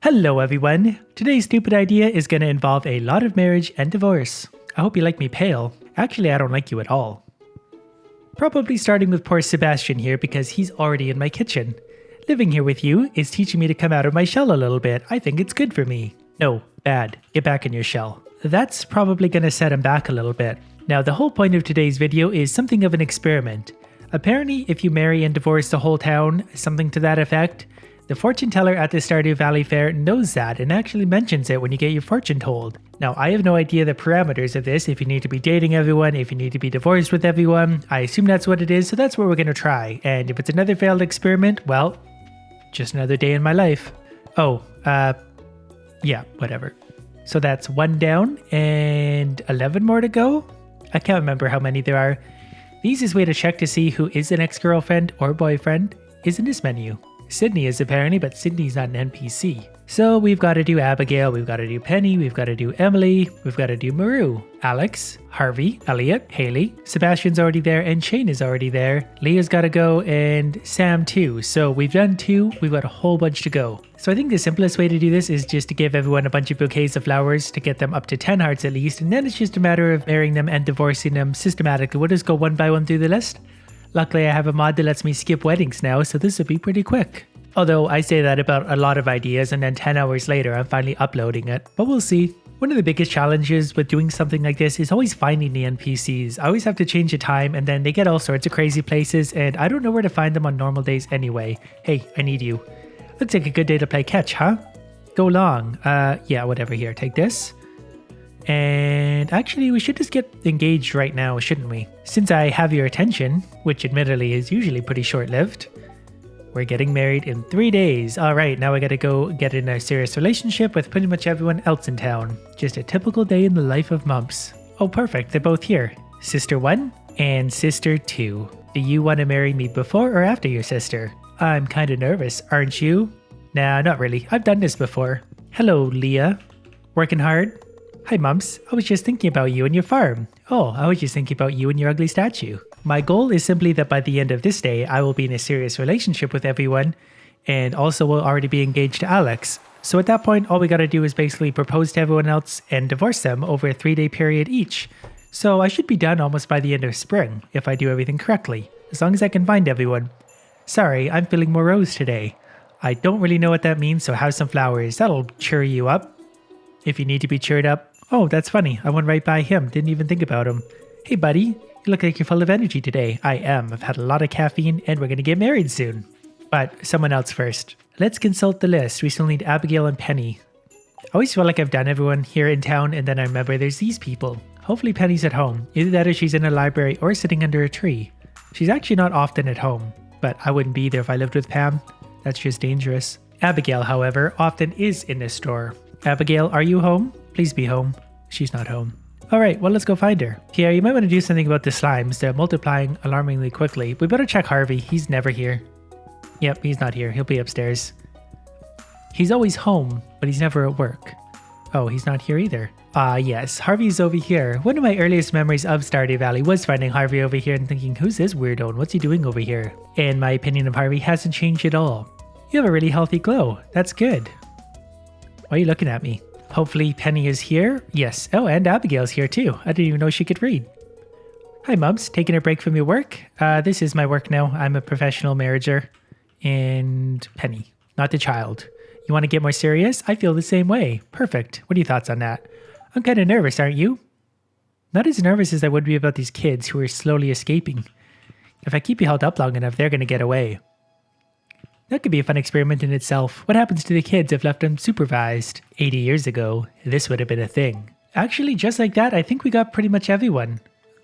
Hello everyone! Today's stupid idea is going to involve a lot of marriage and divorce. I hope you like me pale. Actually, I don't like you at all. Probably starting with poor Sebastian here because he's already in my kitchen. Living here with you is teaching me to come out of my shell a little bit. I think it's good for me. No, bad. Get back in your shell. That's probably going to set him back a little bit. Now, the whole point of today's video is something of an experiment. Apparently, if you marry and divorce the whole town, something to that effect, the fortune teller at the Stardew Valley Fair knows that and actually mentions it when you get your fortune told. Now, I have no idea the parameters of this, if you need to be dating everyone, if you need to be divorced with everyone. I assume that's what it is, so that's what we're going to try. And if it's another failed experiment, well, just another day in my life. Yeah, whatever. So that's 1 down and 11 more to go? I can't remember how many there are. The easiest way to check to see who is an ex-girlfriend or boyfriend is in this menu. Sydney is apparently, but Sydney's not an NPC. So we've got to do Abigail, we've got to do Penny, we've got to do Emily, we've got to do Maru, Alex, Harvey, Elliot, Haley, Sebastian's already there, and Shane is already there. Leah's got to go, and Sam too. So we've done 2, we've got a whole bunch to go. So I think the simplest way to do this is just to give everyone a bunch of bouquets of flowers to get them up to 10 hearts at least, and then it's just a matter of marrying them and divorcing them systematically. We'll just go one by one through the list. Luckily, I have a mod that lets me skip weddings now, so this will be pretty quick. Although I say that about a lot of ideas and then 10 hours later I'm finally uploading it, but we'll see. One of the biggest challenges with doing something like this is always finding the NPCs. I always have to change the time and then they get all sorts of crazy places and I don't know where to find them on normal days anyway. Hey, I need you. Looks like a good day to play catch, huh? Go long. Yeah, whatever here. Take this. And actually, we should just get engaged right now, shouldn't we? Since I have your attention, which admittedly is usually pretty short-lived. We're getting married in 3 days. All right, now I gotta go get in a serious relationship with pretty much everyone else in town. Just a typical day in the life of Mumps. Oh, perfect, they're both here. Sister 1 and Sister 2. Do you want to marry me before or after your sister? I'm kinda nervous, aren't you? Nah, not really. I've done this before. Hello, Leah. Working hard? Hi, Mumps. I was just thinking about you and your farm. Oh, I was just thinking about you and your ugly statue. My goal is simply that by the end of this day, I will be in a serious relationship with everyone, and also will already be engaged to Alex. So at that point, all we gotta do is basically propose to everyone else and divorce them over a 3-day period each. So I should be done almost by the end of spring, if I do everything correctly, as long as I can find everyone. Sorry, I'm feeling morose today. I don't really know what that means, so have some flowers. That'll cheer you up. If you need to be cheered up. Oh, that's funny. I went right by him. Didn't even think about him. Hey, buddy. You look like you're full of energy today. I am. I've had a lot of caffeine and we're going to get married soon. But someone else first. Let's consult the list. We still need Abigail and Penny. I always feel like I've done everyone here in town and then I remember there's these people. Hopefully Penny's at home. Either that or she's in a library or sitting under a tree. She's actually not often at home, but I wouldn't be there if I lived with Pam. That's just dangerous. Abigail, however, often is in this store. Abigail, are you home? Please be home. She's not home. Alright, well let's go find her. Pierre, you might want to do something about the slimes. They're multiplying alarmingly quickly. We better check Harvey. He's never here. Yep, he's not here. He'll be upstairs. He's always home, but he's never at work. Oh, he's not here either. Yes, Harvey's over here. One of my earliest memories of Stardew Valley was finding Harvey over here and thinking, who's this weirdo and what's he doing over here? And my opinion of Harvey hasn't changed at all. You have a really healthy glow. That's good. Why are you looking at me? Hopefully Penny is here. Yes. Oh, and Abigail's here too. I didn't even know she could read. Hi, Mumps. Taking a break from your work? This is my work now. I'm a professional marriager. And Penny, not the child. You want to get more serious? I feel the same way. Perfect. What are your thoughts on that? I'm kind of nervous, aren't you? Not as nervous as I would be about these kids who are slowly escaping. If I keep you held up long enough, they're going to get away. That could be a fun experiment in itself. What happens to the kids if left unsupervised? 80 years ago, this would have been a thing. Actually, just like that, I think we got pretty much everyone.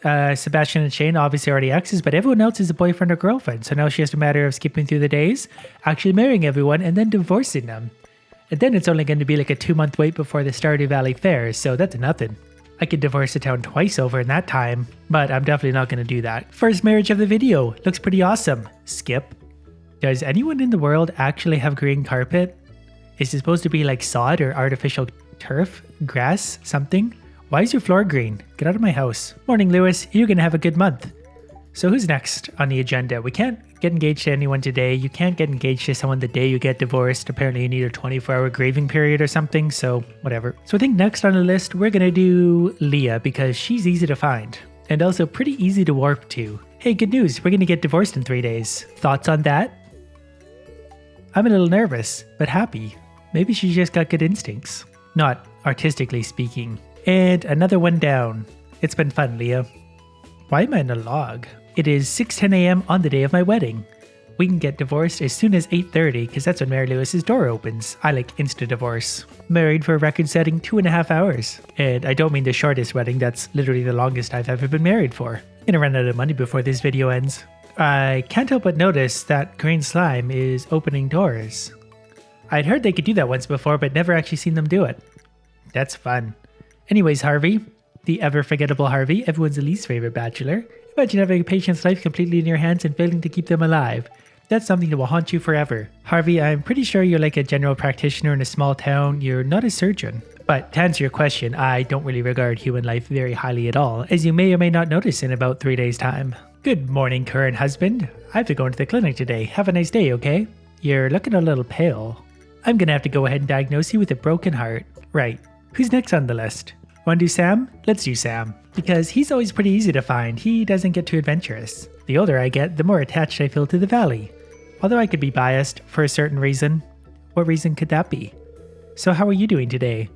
Sebastian and Shane obviously already exes, but everyone else is a boyfriend or girlfriend. So now it's just a matter of skipping through the days, actually marrying everyone, and then divorcing them. And then it's only going to be like a 2-month wait before the Stardew Valley Fair, so that's nothing. I could divorce the town twice over in that time, but I'm definitely not going to do that. First marriage of the video. Looks pretty awesome. Skip. Does anyone in the world actually have green carpet? Is it supposed to be like sod or artificial turf? Grass? Something? Why is your floor green? Get out of my house. Morning, Lewis. You're gonna have a good month. So who's next on the agenda? We can't get engaged to anyone today. You can't get engaged to someone the day you get divorced. Apparently you need a 24-hour grieving period or something, so whatever. So I think next on the list, we're gonna do Leah because she's easy to find and also pretty easy to warp to. Hey, good news, we're gonna get divorced in 3 days. Thoughts on that? I'm a little nervous, but happy. Maybe she just got good instincts. Not artistically speaking. And another one down. It's been fun, Leah. Why am I in a log? It is 6:10 a.m. on the day of my wedding. We can get divorced as soon as 8:30 because that's when Mary Lewis's door opens. I like instant divorce. Married for a record-setting 2.5 hours. And I don't mean the shortest wedding, that's literally the longest I've ever been married for. I'm gonna run out of money before this video ends. I can't help but notice that green slime is opening doors. I'd heard they could do that once before, but never actually seen them do it. That's fun. Anyways, Harvey, the ever-forgettable Harvey, everyone's least favorite bachelor. Imagine having a patient's life completely in your hands and failing to keep them alive. That's something that will haunt you forever. Harvey, I'm pretty sure you're like a general practitioner in a small town. You're not a surgeon. But to answer your question, I don't really regard human life very highly at all, as you may or may not notice in about 3 days' time. Good morning, current husband. I have to go into the clinic today. Have a nice day, okay? You're looking a little pale. I'm gonna have to go ahead and diagnose you with a broken heart. Right. Who's next on the list? Wanna do Sam? Let's do Sam. Because he's always pretty easy to find. He doesn't get too adventurous. The older I get, the more attached I feel to the valley. Although I could be biased for a certain reason. What reason could that be? So how are you doing today?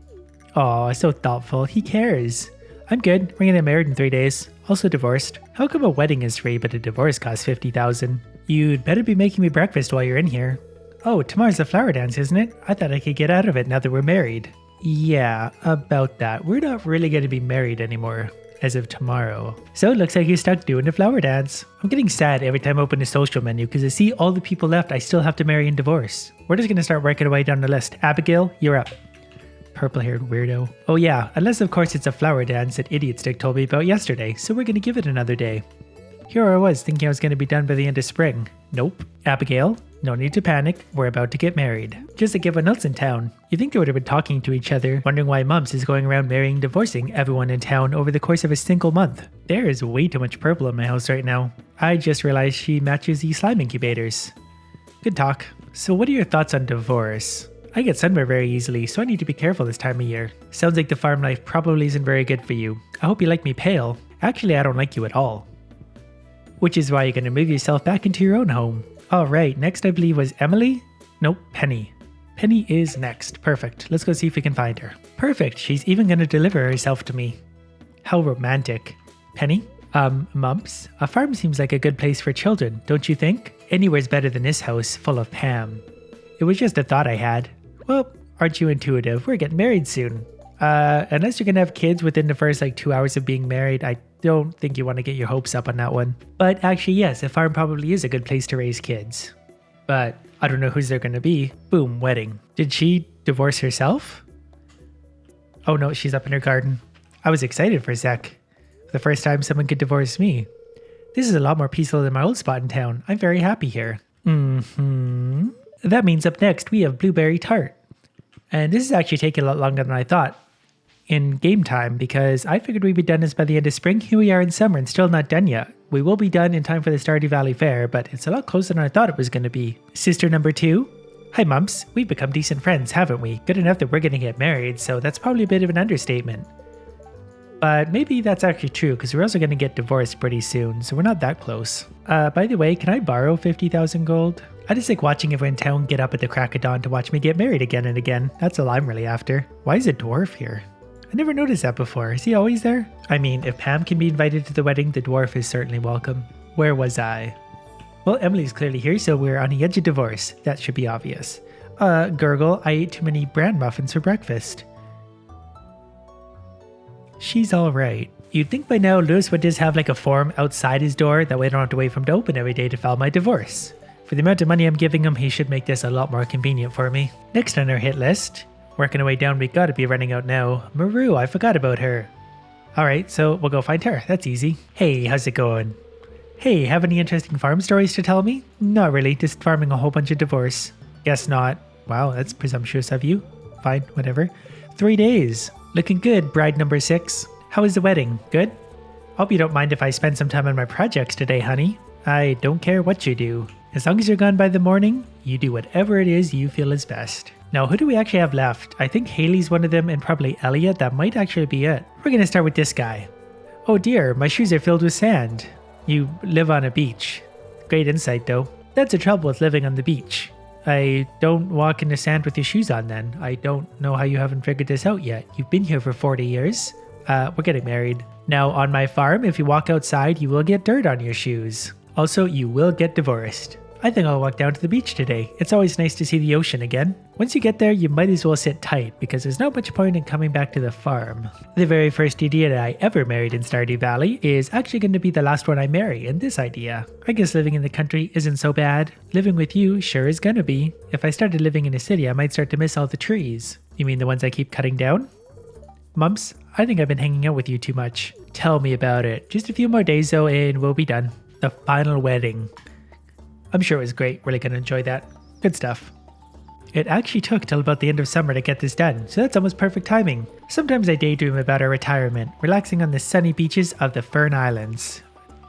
Aw, so thoughtful. He cares. I'm good. We're gonna get married in 3 days. Also divorced. How come a wedding is free but a divorce costs $50,000? You'd better be making me breakfast while you're in here. Oh, tomorrow's the flower dance, isn't it? I thought I could get out of it now that we're married. Yeah, about that. We're not really going to be married anymore as of tomorrow. So it looks like you're stuck doing the flower dance. I'm getting sad every time I open the social menu because I see all the people left I still have to marry and divorce. We're just going to start working our way down the list. Abigail, you're up. Purple-haired weirdo. Oh yeah, unless of course it's a flower dance that Idiot Stick told me about yesterday, so we're going to give it another day. Here I was thinking I was going to be done by the end of spring. Nope. Abigail, no need to panic, we're about to get married. Just like everyone else in town. You think they would have been talking to each other, wondering why Mumps is going around marrying and divorcing everyone in town over the course of a single month. There is way too much purple in my house right now. I just realized she matches the slime incubators. Good talk. So what are your thoughts on divorce? I get sunburned very easily, so I need to be careful this time of year. Sounds like the farm life probably isn't very good for you. I hope you like me pale. Actually, I don't like you at all. Which is why you're going to move yourself back into your own home. Alright, next I believe was Emily? Nope, Penny. Penny is next. Perfect. Let's go see if we can find her. Perfect. She's even going to deliver herself to me. How romantic. Penny? Mumps? A farm seems like a good place for children, don't you think? Anywhere's better than this house full of Pam. It was just a thought I had. Well, aren't you intuitive? We're getting married soon. Unless you're going to have kids within the first 2 hours of being married, I don't think you want to get your hopes up on that one. But actually, yes, a farm probably is a good place to raise kids. But I don't know whose they're going to be. Boom, wedding. Did she divorce herself? Oh no, she's up in her garden. I was excited for a sec. For the first time someone could divorce me. This is a lot more peaceful than my old spot in town. I'm very happy here. That means up next we have Blueberry Tart. And this is actually taking a lot longer than I thought in game time because I figured we'd be done this by the end of spring. Here we are in summer and still not done yet. We will be done in time for the Stardew Valley Fair, but it's a lot closer than I thought it was going to be. Sister number 2. Hi Mumps, we've become decent friends, haven't we? Good enough that we're going to get married, so that's probably a bit of an understatement. But maybe that's actually true because we're also going to get divorced pretty soon, so we're not that close. By the way, can I borrow 50,000 gold? I just like watching everyone in town get up at the crack of dawn to watch me get married again and again. That's all I'm really after. Why is a dwarf here? I never noticed that before. Is he always there? I mean, if Pam can be invited to the wedding, the dwarf is certainly welcome. Where was I? Well, Emily's clearly here, so we're on the edge of divorce. That should be obvious. Gurgle, I ate too many bran muffins for breakfast. She's alright. You'd think by now Lewis would just have a form outside his door, that way I don't have to wait for him to open every day to file my divorce. For the amount of money I'm giving him, he should make this a lot more convenient for me. Next on our hit list, working our way down, we gotta be running out now. Maru, I forgot about her. Alright, so we'll go find her. That's easy. Hey, how's it going? Hey, have any interesting farm stories to tell me? Not really, just farming a whole bunch of divorce. Guess not. Wow, that's presumptuous of you. Fine, whatever. 3 days. Looking good, bride number 6. How was the wedding? Good? Hope you don't mind if I spend some time on my projects today, honey. I don't care what you do. As long as you're gone by the morning, you do whatever it is you feel is best. Now, who do we actually have left? I think Haley's one of them and probably Elliot. That might actually be it. We're going to start with this guy. Oh dear, my shoes are filled with sand. You live on a beach. Great insight though. That's the trouble with living on the beach. I don't walk in the sand with your shoes on then. I don't know how you haven't figured this out yet. You've been here for 40 years. We're getting married. Now, on my farm, if you walk outside, you will get dirt on your shoes. Also, you will get divorced. I think I'll walk down to the beach today. It's always nice to see the ocean again. Once you get there, you might as well sit tight because there's not much point in coming back to the farm. The very first idea that I ever married in Stardew Valley is actually going to be the last one I marry in this idea. I guess living in the country isn't so bad. Living with you sure is gonna be. If I started living in a city, I might start to miss all the trees. You mean the ones I keep cutting down? Mumps, I think I've been hanging out with you too much. Tell me about it. Just a few more days though and we'll be done. The final wedding. I'm sure it was great. Really gonna enjoy that. Good stuff. It actually took till about the end of summer to get this done, so that's almost perfect timing. Sometimes I daydream about our retirement, relaxing on the sunny beaches of the Fern Islands.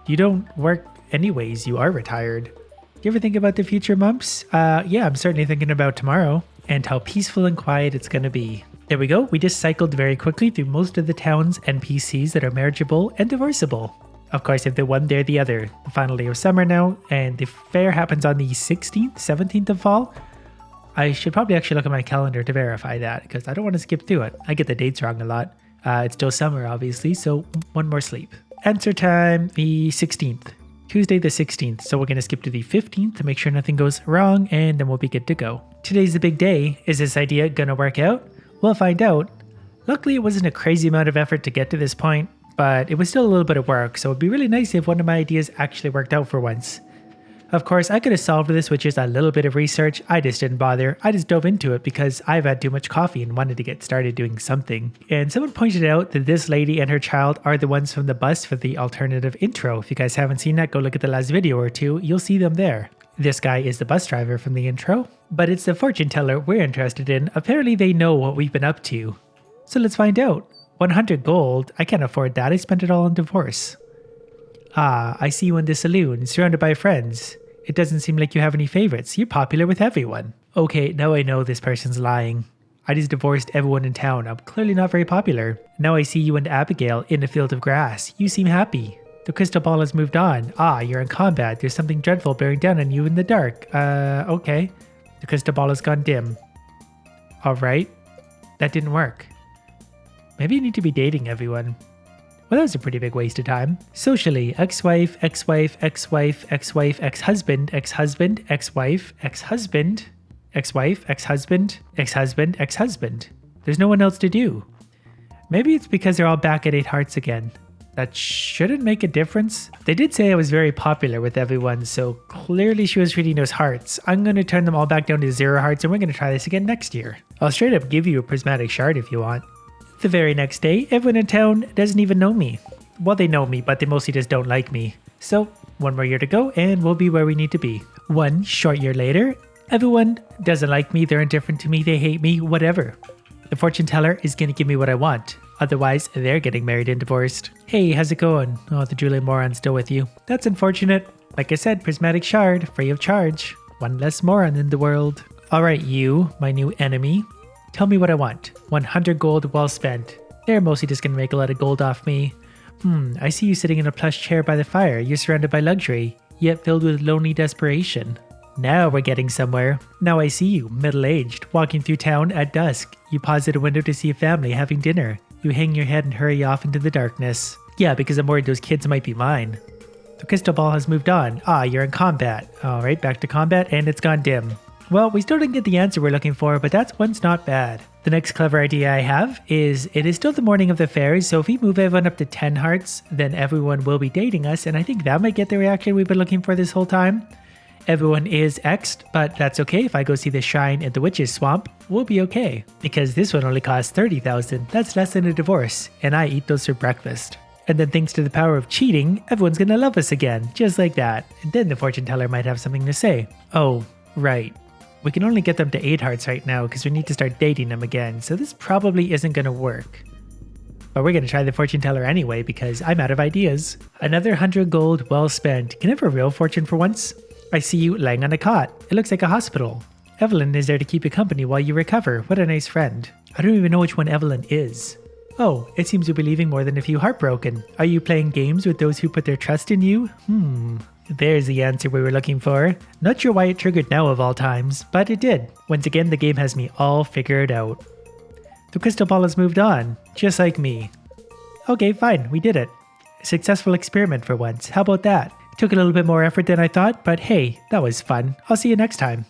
You don't work anyways, you are retired. Do you ever think about the future, Mumps? Yeah, I'm certainly thinking about tomorrow and how peaceful and quiet it's gonna be. There we go. We just cycled very quickly through most of the town's NPCs that are marriageable and divorceable. Of course, if they're one, they're the other. The final day of summer now, and the fair happens on the 16th, 17th of fall. I should probably actually look at my calendar to verify that, because I don't want to skip through it. I get the dates wrong a lot. It's still summer, obviously, so one more sleep. Answer time, the 16th. Tuesday the 16th, so we're going to skip to the 15th to make sure nothing goes wrong, and then we'll be good to go. Today's the big day. Is this idea going to work out? We'll find out. Luckily, it wasn't a crazy amount of effort to get to this point, but it was still a little bit of work, so it'd be really nice if one of my ideas actually worked out for once. Of course, I could have solved this with just a little bit of research. I just didn't bother. I just dove into it because I've had too much coffee and wanted to get started doing something. And someone pointed out that this lady and her child are the ones from the bus for the alternative intro. If you guys haven't seen that, go look at the last video or two. You'll see them there. This guy is the bus driver from the intro, but it's the fortune teller we're interested in. Apparently they know what we've been up to. So let's find out. 100 gold? I can't afford that. I spent it all on divorce. Ah, I see you in the saloon, surrounded by friends. It doesn't seem like you have any favorites. You're popular with everyone. Okay, now I know this person's lying. I just divorced everyone in town. I'm clearly not very popular. Now I see you and Abigail in a field of grass. You seem happy. The crystal ball has moved on. Ah, you're in combat. There's something dreadful bearing down on you in the dark. Okay. The crystal ball has gone dim. Alright. That didn't work. Maybe you need to be dating everyone. Well, that was a pretty big waste of time. Socially, ex-wife, ex-wife, ex-wife, ex-wife, ex-husband, ex-husband, ex-wife, ex-husband, ex-wife, ex-husband, ex-husband, ex-husband. There's no one else to do. Maybe it's because they're all back at 8 hearts again. That shouldn't make a difference. They did say I was very popular with everyone, so clearly she was reading those hearts. I'm going to turn them all back down to 0 hearts and we're going to try this again next year. I'll straight up give you a prismatic shard if you want. The very next day, everyone in town doesn't even know me. Well, they know me, but they mostly just don't like me. So, one more year to go and we'll be where we need to be. 1 short year later, everyone doesn't like me, they're indifferent to me, they hate me, whatever. The fortune teller is going to give me what I want. Otherwise, they're getting married and divorced. Hey, how's it going? Oh, the Julie moron's still with you. That's unfortunate. Like I said, prismatic shard, free of charge. 1 less moron in the world. Alright, you, my new enemy. Tell me what I want. 100 gold well spent. They're mostly just gonna make a lot of gold off me. I see you sitting in a plush chair by the fire. You're surrounded by luxury, yet filled with lonely desperation. Now we're getting somewhere. Now I see you, middle-aged, walking through town at dusk. You pause at a window to see a family having dinner. You hang your head and hurry off into the darkness. Yeah, because I'm worried those kids might be mine. The crystal ball has moved on. Ah, you're in combat. Alright, back to combat, and it's gone dim. Well, we still didn't get the answer we're looking for, but that's one's not bad. The next clever idea I have is it is still the morning of the fairs, so if we move everyone up to 10 hearts, then everyone will be dating us, and I think that might get the reaction we've been looking for this whole time. Everyone is X'd, but that's okay. If I go see the shrine at the witch's swamp, we'll be okay. Because this one only costs 30,000. That's less than a divorce, and I eat those for breakfast. And then thanks to the power of cheating, everyone's gonna love us again, just like that. And then the fortune teller might have something to say. Oh, right. We can only get them to 8 hearts right now because we need to start dating them again, so this probably isn't gonna work. But we're going to try the fortune teller anyway because I'm out of ideas. Another 100 gold well spent. Can I have a real fortune for once? I see you lying on a cot. It looks like a hospital. Evelyn is there to keep you company while you recover. What a nice friend. I don't even know which one Evelyn is. Oh, it seems you'll be leaving more than a few heartbroken. Are you playing games with those who put their trust in you? There's the answer we were looking for. Not sure why it triggered now of all times, but it did. Once again, the game has me all figured out. The crystal ball has moved on, just like me. Okay, fine, we did it. A successful experiment for once. How about that? Took a little bit more effort than I thought, but hey, that was fun. I'll see you next time.